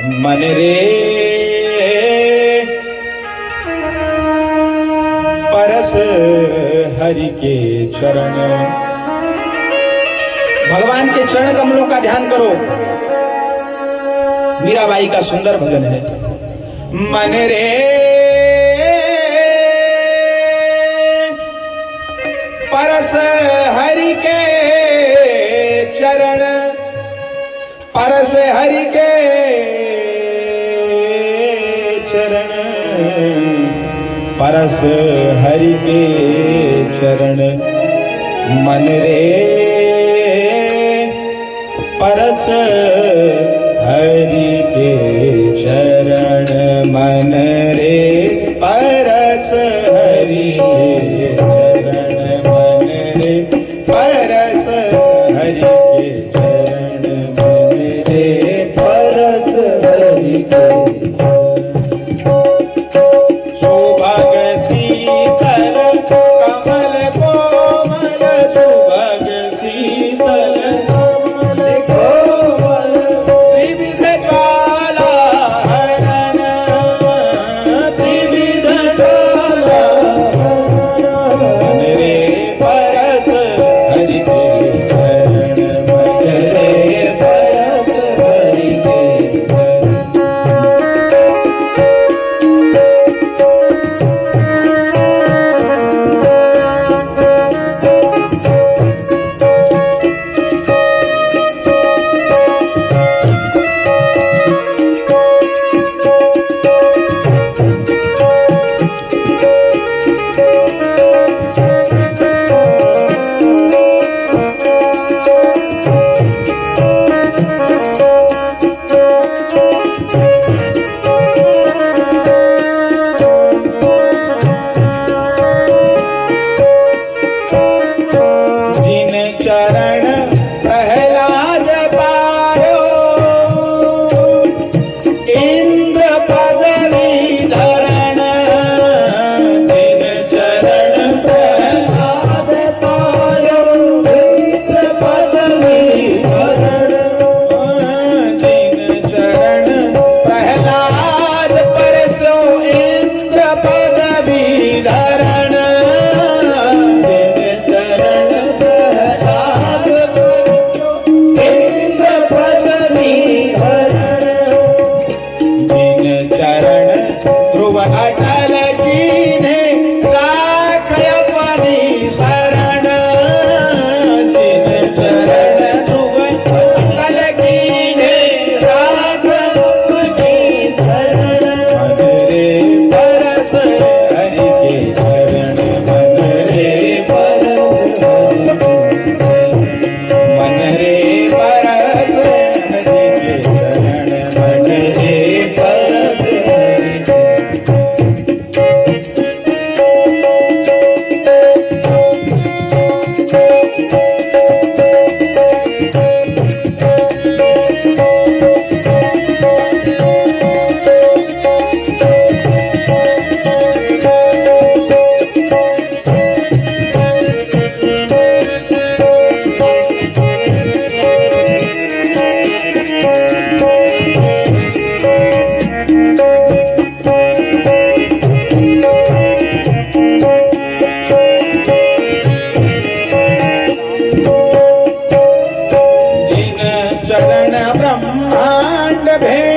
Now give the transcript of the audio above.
मन रे परस हरि के चरण। भगवान के चरण कमलों का ध्यान करो। मीराबाई का सुंदर भजन है। मन रे परस हरि के चरण, परस हरि के चरण, परस हरि के चरण। मन रे परस हरि के चरण, मन रे परस हरि के चरण, मन रे परस हरि के चरण, मन रे परस हरि के सुभग शीतल कमल कोमल, सुभग शीतल कमल कोमल, त्रिविध काला हरण, त्रिविध काला हरण। मन रे परस हरि के चरण, मन रे परस हरि के चरण। चरण प्रहलाद पायो, इंद्र पदवी धरण। जिन चरण प्रहलाद पायो, इंद्र पदवी धरण। जिन चरण प्रहलाद परसो, इंद्र पदवी धरण। ध्रुव अटल कीन्हे राखय अपनी शरण। जिन चरण ध्रुव अटल कीन्हे राखय अपनी शरण। मन रे परस हरि के चरण, मन रे परस हरि के चरण, मन रे परस हरि के चरण, मन रे परस हरि के। चरण ब्रह्मांड भेद